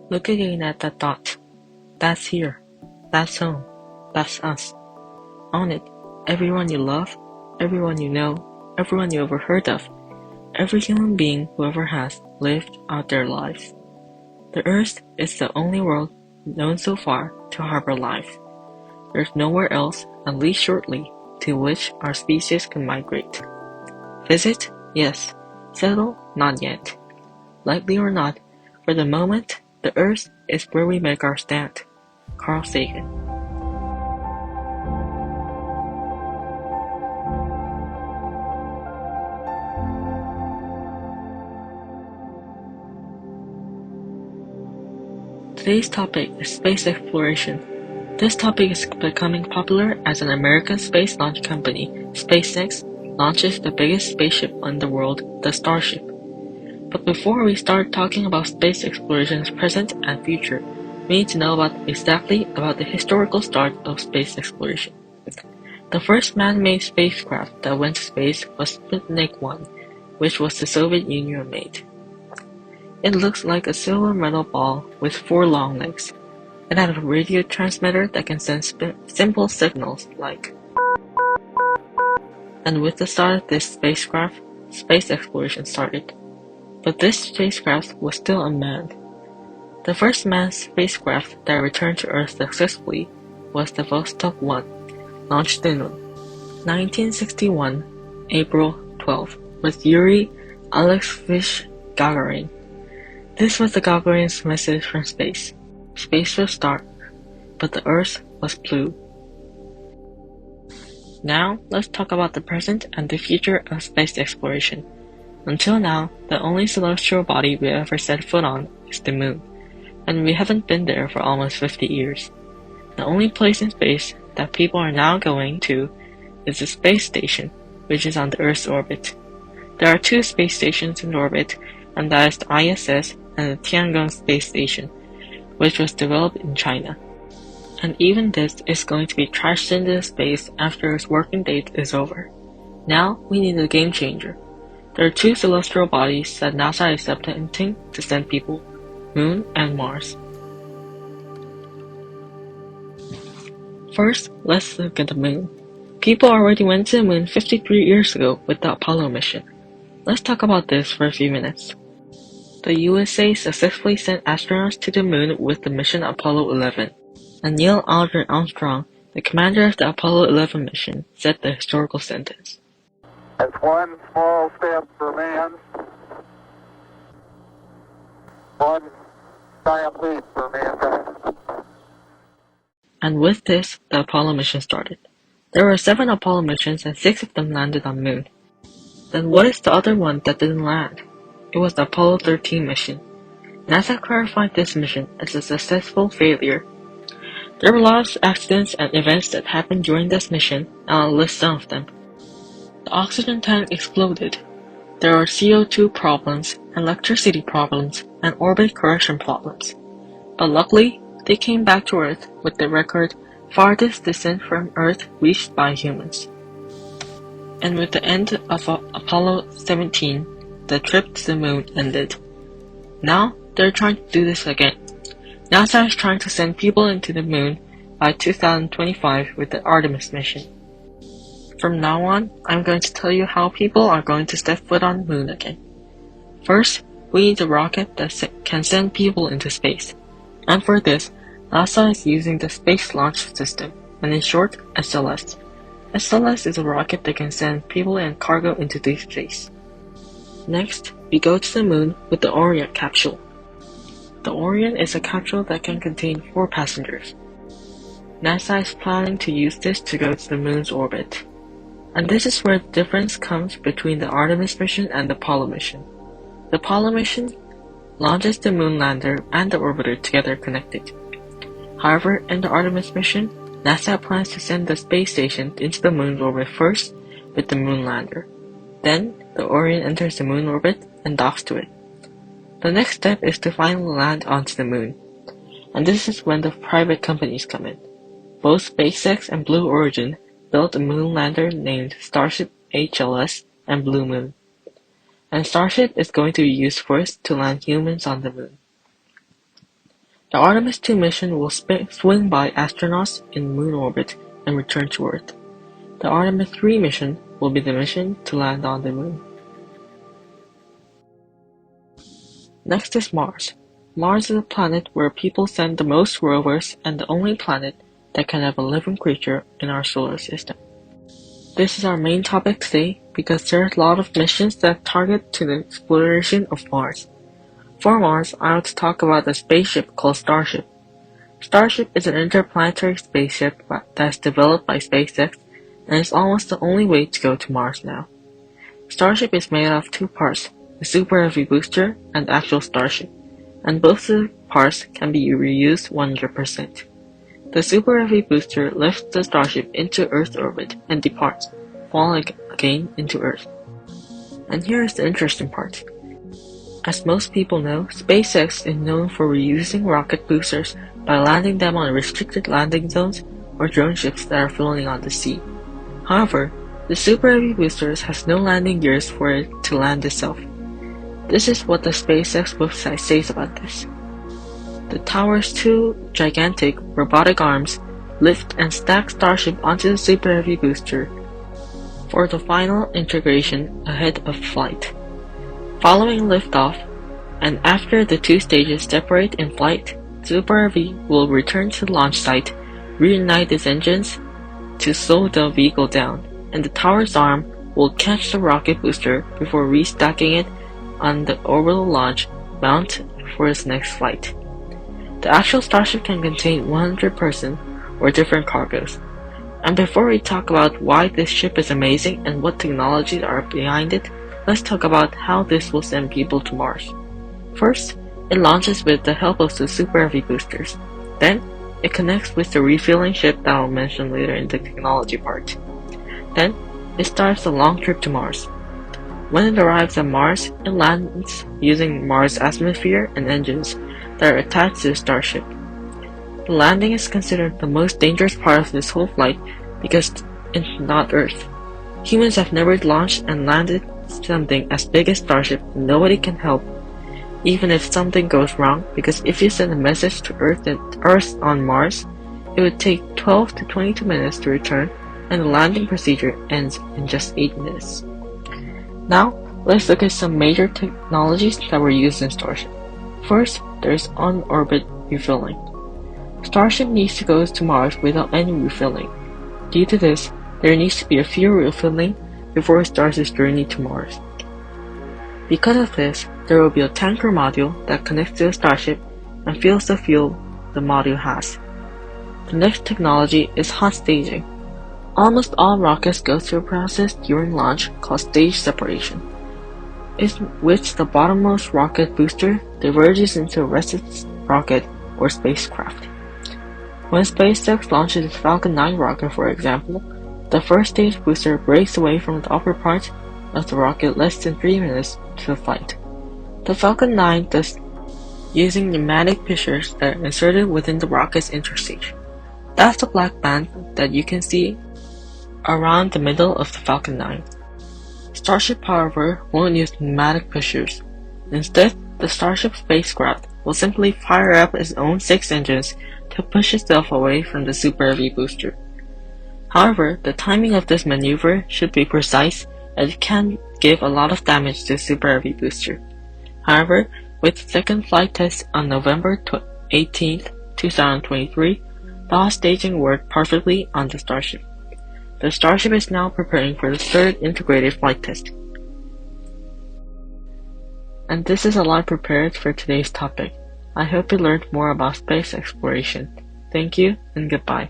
Look again at that dot. That's here. That's home. That's us. On it, everyone you love, everyone you know, everyone you ever heard of, every human being who ever has lived out their lives. The Earth is the only world known so far to harbor life. There's nowhere else, at least shortly, to which our species can migrate. Visit? Yes. Settle? Not yet. Likely or not, for the moment, the Earth is where we make our stand. Carl Sagan. Today's topic is space exploration. This topic is becoming popular as an American space launch company, SpaceX, launches the biggest spaceship in the world, the STARSHIP. But before we start talking about space exploration's present and future, we need to know exactly about the historical start of space exploration. The first man-made spacecraft that went to space was Sputnik 1, which was the Soviet Union made. It looks like a silver metal ball with 4 long legs. It had a radio transmitter that can send simple signals like. And with the start of this spacecraft, space exploration started. But this spacecraft was still unmanned. The first manned spacecraft that returned to Earth successfully was the Vostok 1, launched in 1961, April 12, with Yuri Alekseyevich Gagarin. This was the Gagarin's message from space. Space was dark, but the Earth was blue. Now, let's talk about the present and the future of space exploration. Until now, the only celestial body we ever set foot on is the Moon, and we haven't been there for almost 50 years. The only place in space that people are now going to is the space station, which is on the Earth's orbit. There are 2 space stations in orbit, and that is the ISS and the Tiangong space station, which was developed in China. And even this is going to be trashed into space after its working date is over. Now, we need a game changer. There are 2 celestial bodies that NASA is attempting to send people, Moon and Mars. First, let's look at the Moon. People already went to the Moon 53 years ago with the Apollo mission. Let's talk about this for a few minutes. The USA successfully sent astronauts to the Moon with the mission Apollo 11, and Neil Aldrin Armstrong, the commander of the Apollo 11 mission, said the historical sentence. It's one small step for man, one giant leap for mankind. And with this, the Apollo mission started. There were 7 Apollo missions and 6 of them landed on the Moon. Then what is the other one that didn't land? It was the Apollo 13 mission. NASA clarified this mission as a successful failure. There were a lot of accidents and events that happened during this mission, and I'll list some of them. The oxygen tank exploded. There were CO2 problems, electricity problems, and orbit correction problems. But luckily, they came back to Earth with the record farthest distance from Earth reached by humans. And with the end of Apollo 17, the trip to the Moon ended. Now, they're trying to do this again. NASA is trying to send people into the Moon by 2025 with the Artemis mission. From now on, I'm going to tell you how people are going to step foot on the Moon again. First, we need a rocket that can send people into space. And for this, NASA is using the Space Launch System, and in short, SLS. SLS is a rocket that can send people and cargo into deep space. Next, we go to the Moon with the Orion capsule. The Orion is a capsule that can contain 4 passengers. NASA is planning to use this to go to the Moon's orbit. And this is where the difference comes between the Artemis mission and the Apollo mission. The Apollo mission launches the Moon lander and the orbiter together connected. However, in the Artemis mission, NASA plans to send the space station into the Moon's orbit first with the Moon lander. Then, the Orion enters the Moon orbit and docks to it. The next step is to finally land onto the Moon. And this is when the private companies come in. Both SpaceX and Blue Origin built a moon lander named STARSHIP HLS and Blue Moon. And STARSHIP is going to be used first to land humans on the Moon. The Artemis 2 mission will swing by astronauts in moon orbit and return to Earth. The Artemis 3 mission will be the mission to land on the moon. Next is Mars. Mars is a planet where people send the most rovers and the only planet that can have a living creature in our solar system. This is our main topic today because there are a lot of missions that target to the exploration of Mars. For Mars, I want to talk about a spaceship called STARSHIP. STARSHIP is an interplanetary spaceship that's developed by SpaceX and is almost the only way to go to Mars now. STARSHIP is made out of two parts, the Super Heavy booster and the actual STARSHIP, and both of the parts can be reused 100%. The Super Heavy booster lifts the STARSHIP into Earth orbit and departs, falling again into Earth. And here is the interesting part. As most people know, SpaceX is known for reusing rocket boosters by landing them on restricted landing zones or drone ships that are floating on the sea. However, the Super Heavy boosters has no landing gears for it to land itself. This is what the SpaceX website says about this. The tower's two gigantic robotic arms lift and stack STARSHIP onto the Super Heavy booster for the final integration ahead of flight. Following liftoff, and after the two stages separate in flight, Super Heavy will return to the launch site, reignite its engines to slow the vehicle down, and the tower's arm will catch the rocket booster before restacking it on the orbital launch mount for its next flight. The actual STARSHIP can contain 100 persons or different cargoes. And before we talk about why this ship is amazing and what technologies are behind it, let's talk about how this will send people to Mars. First, it launches with the help of the Super Heavy boosters. Then, it connects with the refueling ship that I'll mention later in the technology part. Then, it starts a long trip to Mars. When it arrives at Mars, it lands using Mars' atmosphere and engines that are attached to the STARSHIP. The landing is considered the most dangerous part of this whole flight because it's not Earth. Humans have never launched and landed something as big as STARSHIP and nobody can help, even if something goes wrong, because if you send a message to Earth on Mars, it would take 12 to 22 minutes to return and the landing procedure ends in just 8 minutes. Now, let's look at some major technologies that were used in STARSHIP. First, there's on-orbit refueling. STARSHIP needs to go to Mars without any refueling. Due to this, there needs to be a fuel refueling before it starts its journey to Mars. Because of this, there will be a tanker module that connects to the STARSHIP and fills the fuel the module has. The next technology is hot staging. Almost all rockets go through a process during launch called stage separation, in which the bottommost rocket booster diverges into a rested rocket or spacecraft. When SpaceX launches its Falcon 9 rocket, for example, the first stage booster breaks away from the upper part of the rocket less than 3 minutes to the flight. The Falcon 9 does using pneumatic pushers that are inserted within the rocket's interstage. That's the black band that you can see around the middle of the Falcon 9. STARSHIP, however, won't use pneumatic pushers. Instead, the STARSHIP spacecraft will simply fire up its own 6 engines to push itself away from the Super Heavy booster. However, the timing of this maneuver should be precise as it can give a lot of damage to the Super Heavy booster. However, with the second flight test on November 18, 2023, the hot staging worked perfectly on the STARSHIP. The STARSHIP is now preparing for the third integrated flight test. And this is all I prepared for today's topic. I hope you learned more about space exploration. Thank you and goodbye.